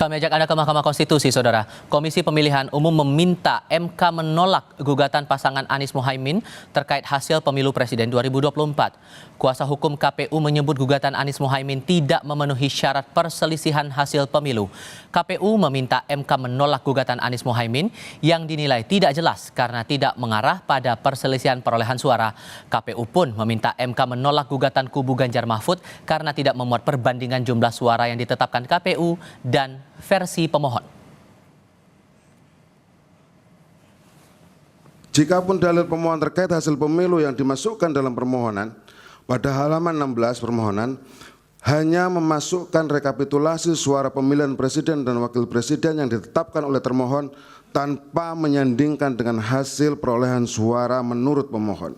Kami ajak Anda ke Mahkamah Konstitusi, Saudara. Komisi Pemilihan Umum meminta MK menolak gugatan pasangan Anies Mohaimin terkait hasil pemilu Presiden 2024. Kuasa hukum KPU menyebut gugatan Anies Mohaimin tidak memenuhi syarat perselisihan hasil pemilu. KPU meminta MK menolak gugatan Anies Mohaimin yang dinilai tidak jelas karena tidak mengarah pada perselisihan perolehan suara. KPU pun meminta MK menolak gugatan kubu Ganjar Mahfud karena tidak memuat perbandingan jumlah suara yang ditetapkan KPU dan versi pemohon. Jikapun dalil pemohon terkait hasil pemilu yang dimasukkan dalam permohonan, pada halaman 16 permohonan hanya memasukkan rekapitulasi suara pemilihan presiden dan wakil presiden yang ditetapkan oleh termohon tanpa menyandingkan dengan hasil perolehan suara menurut pemohon.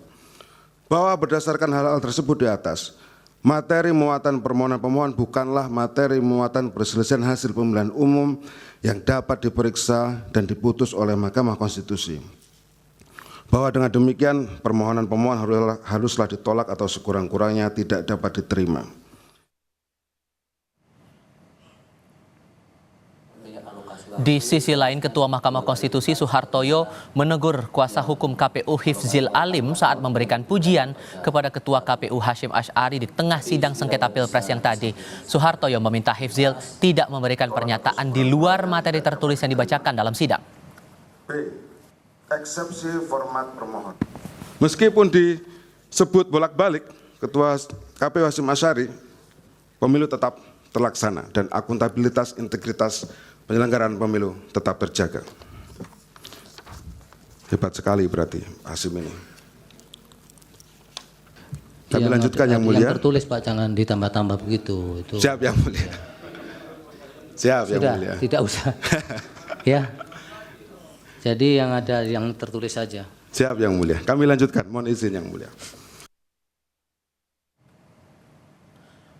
Bahwa berdasarkan hal-hal tersebut di atas, materi muatan permohonan pemohon bukanlah materi muatan perselisihan hasil pemilihan umum yang dapat diperiksa dan diputus oleh Mahkamah Konstitusi. Bahwa dengan demikian permohonan pemohon haruslah ditolak atau sekurang-kurangnya tidak dapat diterima. Di sisi lain, Ketua Mahkamah Konstitusi Soehartoyo menegur kuasa hukum KPU Hifzil Alim saat memberikan pujian kepada Ketua KPU Hashim Asy'ari di tengah sidang sengketa Pilpres yang tadi. Soehartoyo meminta Hifzil tidak memberikan pernyataan di luar materi tertulis yang dibacakan dalam sidang. Eksepsi format permohon. Meskipun disebut bolak-balik Ketua KPU Hashim Asy'ari, pemilu tetap terlaksana dan akuntabilitas integritas penyelenggaraan pemilu tetap terjaga. Hebat sekali berarti Hashim ini. Kami lanjutkan yang mulia. Yang tertulis Pak, jangan ditambah-tambah begitu. Itu. Siap yang mulia. Siap yang mulia. Tidak usah. Ya. Jadi yang ada yang tertulis saja. Siap yang mulia. Kami lanjutkan. Mohon izin yang mulia.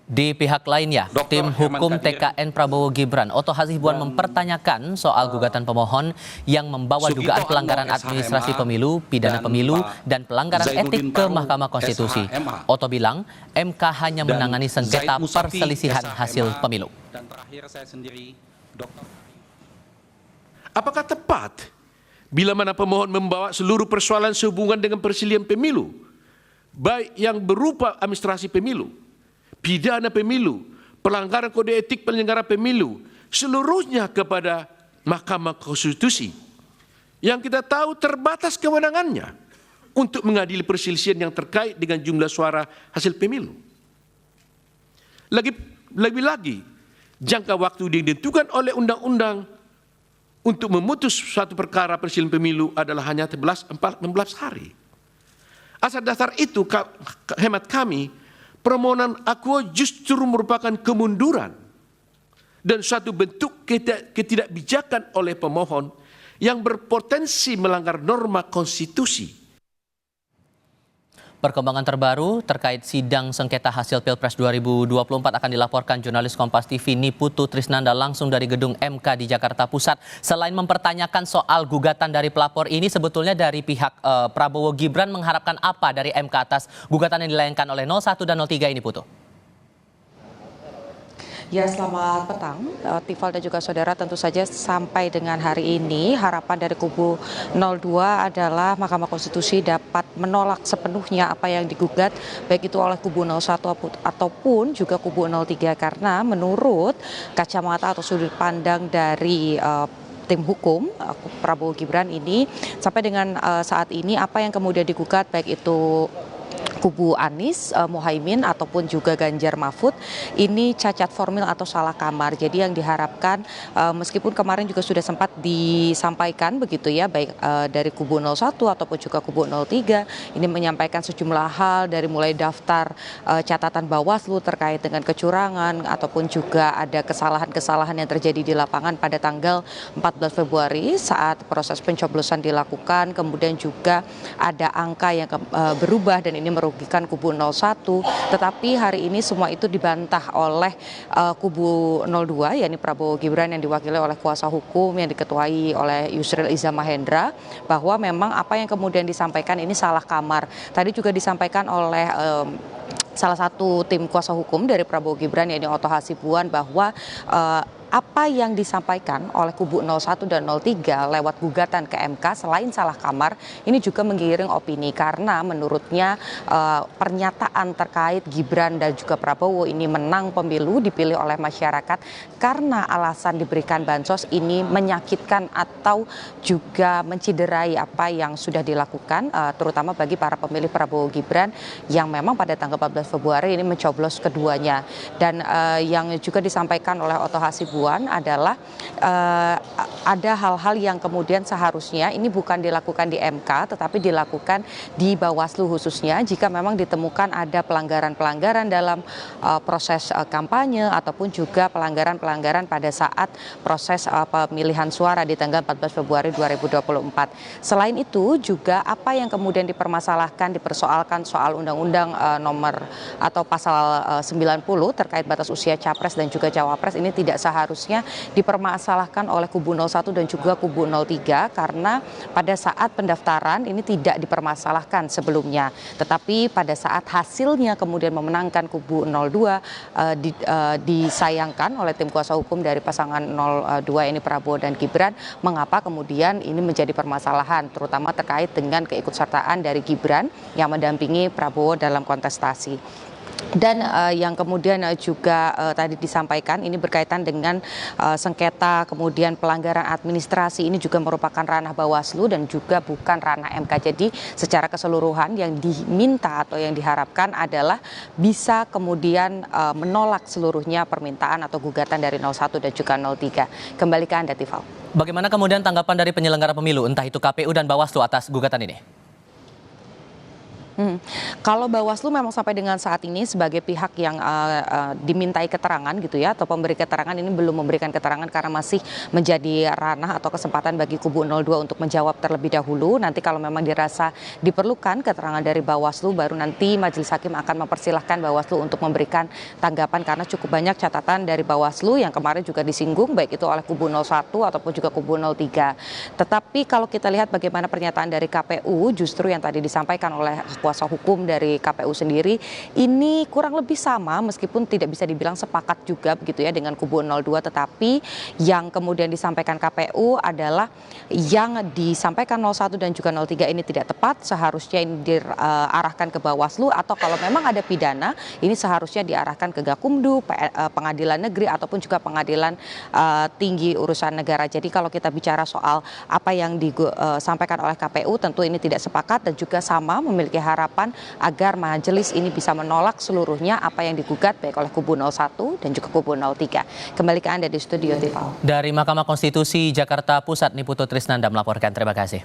Di pihak lainnya, tim hukum TKN Prabowo Gibran, Oto Hasibuan mempertanyakan soal gugatan pemohon yang membawa dugaan pelanggaran administrasi pemilu, pidana pemilu, dan pelanggaran etik ke Mahkamah Konstitusi. Oto bilang, MK hanya menangani sengketa perselisihan hasil pemilu. Dan terakhir saya sendiri, apakah tepat bila mana pemohon membawa seluruh persoalan sehubungan dengan perselisihan pemilu, baik yang berupa administrasi pemilu, pidana pemilu, pelanggaran kode etik penyelenggara pemilu, seluruhnya kepada Mahkamah Konstitusi yang kita tahu terbatas kewenangannya untuk mengadili perselisihan yang terkait dengan jumlah suara hasil pemilu. Lebih-lagi, jangka waktu yang ditentukan oleh undang-undang untuk memutus suatu perkara perselisihan pemilu adalah hanya 16 hari. Asal dasar itu, hemat kami, permohonan akuo justru merupakan kemunduran dan suatu bentuk ketidakbijakan oleh pemohon yang berpotensi melanggar norma konstitusi. Perkembangan terbaru terkait sidang sengketa hasil Pilpres 2024 akan dilaporkan jurnalis Kompas TV Niputu Trisnanda langsung dari gedung MK di Jakarta Pusat. Selain mempertanyakan soal gugatan dari pelapor ini, sebetulnya dari pihak Prabowo Gibran mengharapkan apa dari MK atas gugatan yang dilayangkan oleh 01 dan 03 ini, Putu? Ya, selamat petang, Tifal dan juga saudara. Tentu saja sampai dengan hari ini harapan dari kubu 02 adalah Mahkamah Konstitusi dapat menolak sepenuhnya apa yang digugat, baik itu oleh kubu 01 ataupun juga kubu 03, karena menurut kacamata atau sudut pandang dari tim hukum Prabowo Gibran ini, sampai dengan saat ini apa yang kemudian digugat baik itu kubu Anies Mohaimin ataupun juga Ganjar Mahfud ini cacat formil atau salah kamar. Jadi yang diharapkan, meskipun kemarin juga sudah sempat disampaikan begitu ya, baik dari kubu 01 ataupun juga kubu 03 ini menyampaikan sejumlah hal, dari mulai daftar catatan Bawaslu terkait dengan kecurangan ataupun juga ada kesalahan-kesalahan yang terjadi di lapangan pada tanggal 14 Februari saat proses pencoblosan dilakukan. Kemudian juga ada angka yang berubah dan ini merugikan kubu 01, tetapi hari ini semua itu dibantah oleh kubu 02, yakni Prabowo Gibran yang diwakili oleh kuasa hukum yang diketuai oleh Yusril Iza Mahendra, bahwa memang apa yang kemudian disampaikan ini salah kamar. Tadi juga disampaikan oleh salah satu tim kuasa hukum dari Prabowo Gibran, yakni Oto Hasibuan, bahwa apa yang disampaikan oleh kubu 01 dan 03 lewat gugatan ke MK selain salah kamar, ini juga menggiring opini karena menurutnya pernyataan terkait Gibran dan juga Prabowo ini menang pemilu dipilih oleh masyarakat karena alasan diberikan bansos ini menyakitkan atau juga menciderai apa yang sudah dilakukan, terutama bagi para pemilih Prabowo Gibran yang memang pada tanggal 14 Februari ini mencoblos keduanya. Dan yang juga disampaikan oleh Otto Hasibuan adalah ada hal-hal yang kemudian seharusnya ini bukan dilakukan di MK tetapi dilakukan di Bawaslu khususnya jika memang ditemukan ada pelanggaran-pelanggaran dalam proses kampanye ataupun juga pelanggaran-pelanggaran pada saat proses pemilihan suara di tanggal 14 Februari 2024. Selain itu juga apa yang kemudian dipermasalahkan, dipersoalkan soal undang-undang nomor atau pasal 90 terkait batas usia capres dan juga cawapres ini tidak seharusnya dipermasalahkan oleh kubu 01 dan juga kubu 03 karena pada saat pendaftaran ini tidak dipermasalahkan sebelumnya. Tetapi pada saat hasilnya kemudian memenangkan kubu 02 disayangkan oleh tim kuasa hukum dari pasangan 02 ini Prabowo dan Gibran, mengapa kemudian ini menjadi permasalahan terutama terkait dengan keikutsertaan dari Gibran yang mendampingi Prabowo dalam kontestasi. Dan yang kemudian juga tadi disampaikan ini berkaitan dengan sengketa kemudian pelanggaran administrasi ini juga merupakan ranah Bawaslu dan juga bukan ranah MK. Jadi secara keseluruhan yang diminta atau yang diharapkan adalah bisa kemudian menolak seluruhnya permintaan atau gugatan dari 01 dan juga 03. Kembali ke Anda, Tifal. Bagaimana kemudian tanggapan dari penyelenggara pemilu, entah itu KPU dan Bawaslu atas gugatan ini? Kalau Bawaslu memang sampai dengan saat ini sebagai pihak yang dimintai keterangan gitu ya, atau pemberi keterangan ini belum memberikan keterangan karena masih menjadi ranah atau kesempatan bagi kubu 02 untuk menjawab terlebih dahulu. Nanti kalau memang dirasa diperlukan keterangan dari Bawaslu, baru nanti Majelis Hakim akan mempersilahkan Bawaslu untuk memberikan tanggapan karena cukup banyak catatan dari Bawaslu yang kemarin juga disinggung baik itu oleh kubu 01 ataupun juga kubu 03. Tetapi kalau kita lihat bagaimana pernyataan dari KPU, justru yang tadi disampaikan oleh kuasa hukum dari KPU sendiri ini kurang lebih sama meskipun tidak bisa dibilang sepakat juga begitu ya dengan kubu 02, tetapi yang kemudian disampaikan KPU adalah yang disampaikan 01 dan juga 03 ini tidak tepat, seharusnya ini diarahkan ke Bawaslu atau kalau memang ada pidana ini seharusnya diarahkan ke Gakumdu, Pengadilan Negeri ataupun juga Pengadilan Tinggi Urusan Negara. Jadi kalau kita bicara soal apa yang disampaikan oleh KPU tentu ini tidak sepakat dan juga sama memiliki harapan agar majelis ini bisa menolak seluruhnya apa yang digugat baik oleh kubu 01 dan juga kubu 03. Kembali ke Anda di studio, Tifal. Dari Mahkamah Konstitusi Jakarta Pusat, Niputu Trisnanda melaporkan. Terima kasih.